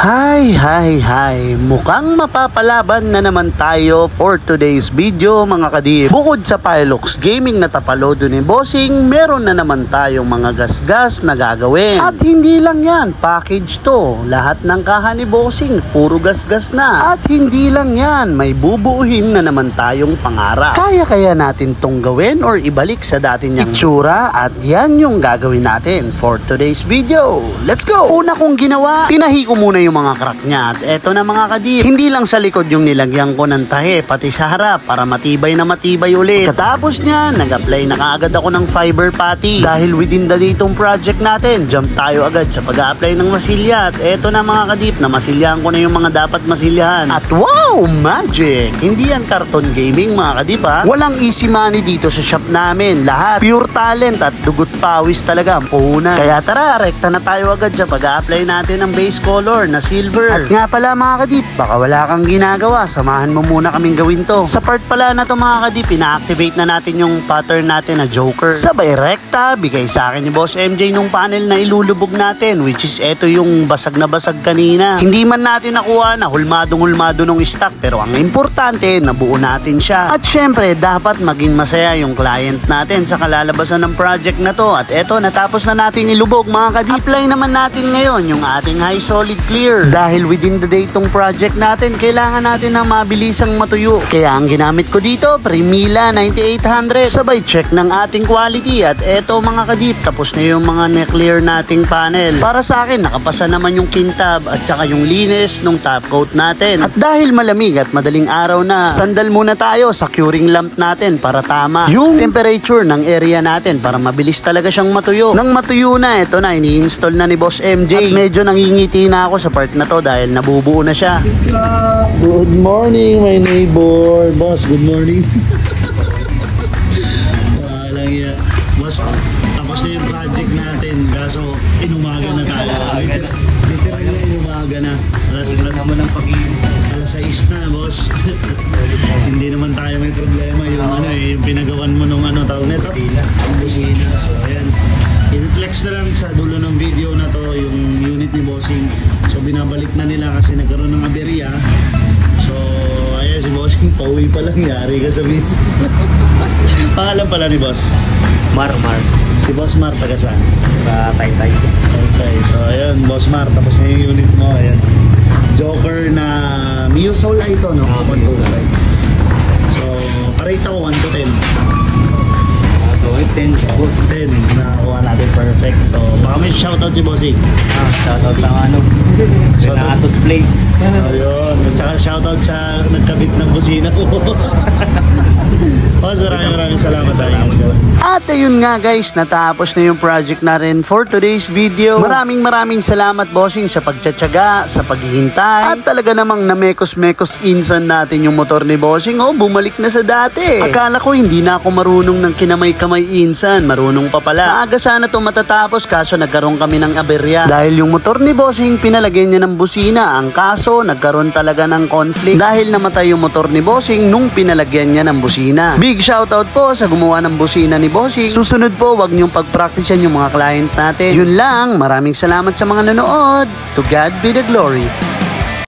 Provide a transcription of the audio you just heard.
Hi! Mukhang mapapalaban na naman tayo for today's video mga kadip. Bukod sa Pilox Gaming na tapalodo ni Bossing, meron na naman tayong mga gasgas na gagawin. At hindi lang yan, package to. Lahat ng kaha ni Bossing, puro gasgas na. At hindi lang yan, may bubuuhin na naman tayong pangarap. Kaya natin tong gawin or ibalik sa dati niyang itsura at yan yung gagawin natin for today's video. Let's go! Una kong ginawa, tinahi ko muna yung mga crack niya at eto na mga kadip, hindi lang sa likod yung nilagyan ko ng tahe, pati sa harap para matibay na matibay ulit. Katapos niya, nag-apply na kaagad ako ng fiber putty dahil within the day itong project natin, jump tayo agad sa pag-a-apply ng masilya at eto na mga kadip, na masilyahan ko na yung mga dapat masilyahan. At wow! Magic! Hindi yan karton gaming mga kadip ha. Walang easy money dito sa shop namin. Lahat pure talent at dugot pawis talaga ang puhunan. Kaya tara, rekta na tayo agad sa pag-a-apply natin ng base color na silver. At nga pala mga kadip, baka wala kang ginagawa, samahan mo muna kaming gawin to. Sa part pala na to mga kadip, ina-activate na natin yung pattern natin na Joker. Sabay rekta, bigay sa akin ni Boss MJ nung panel na ilulubog natin, which is eto yung basag na basag kanina. Hindi man natin nakuha na hulmadong-hulmado nung stock, pero ang importante, nabuo natin siya. At syempre, dapat maging masaya yung client natin sa kalalabasan ng project na to. At eto, natapos na natin ilubog mga kadip. Apply naman natin ngayon yung ating high solid clear. Dahil within the day itong project natin, kailangan natin na mabilisang matuyo. Kaya ang ginamit ko dito, Primila 9800. Sabay check ng ating quality. At eto mga kadip, tapos na yung mga na-clear nating panel. Para sa akin, nakapasa naman yung kintab at saka yung linis nung top coat natin. At dahil malamig at madaling araw na, sandal muna tayo sa curing lamp natin para tama yung temperature ng area natin para mabilis talaga siyang matuyo. Nang matuyo na, ito na, ini-install na ni Boss MJ. At medyo nangingiti na ako sa part na to dahil nabubuo na siya. Good morning my neighbor. Boss, good morning. Walang yan. Boss, tapos na yung project natin. Kaso, inumaga na tayo. Literal na inumaga na. Alas alas 6 na, boss. Hindi naman tayo may problema. Yung yung pinagawan mo nung tawag nito? Ang busina. So, ayan. I-reflex na lang sa dulo ng video na to yung unit ni Bossing. So binabalik na nila kasi nagkaroon ng aberya. So ayan si Bossing, pauwi pa lang, yari ka sa business. Pangalan pala ni Boss? Mar. Si Boss Mar, taga saan? Sa Taytay. Okay, so ayan Boss Mar, tapos na yung unit mo. Ayan, Joker na Mio Soul ito, no? So parate ako 1 to 10. So 10 boss. 10 nakakuha natin, perfect. So baka may shoutout si Bossing. Shoutout sa Renatos Place. Ayun, at saka shoutout sa nagkabit ng busina ko. Boss, maraming salamat sa inyo. At ayun nga guys, natapos na yung project natin for today's video. Maraming salamat Bossing sa pagtsatsaga, sa paghihintay. At talaga namang namekos-mekos insan natin yung motor ni Bossing. Oh, bumalik na sa dati. Akala ko hindi na ako marunong ng kinamay-kamay insan. Marunong pa pala. Maaga sana to matatapos kaso nagkaroon kami ng aberya. Dahil yung motor ni Bossing, pinalagyan niya ng busina. Ang kaso, nagkaroon talaga ng conflict. Dahil namatay yung motor ni Bossing nung pinalagyan niya ng busina. Big shoutout po sa gumawa ng busina ni Bossing. Susunod po, wag niyong pagpraktisan yung mga client natin. Yun lang, maraming salamat sa mga nanood. To God be the glory.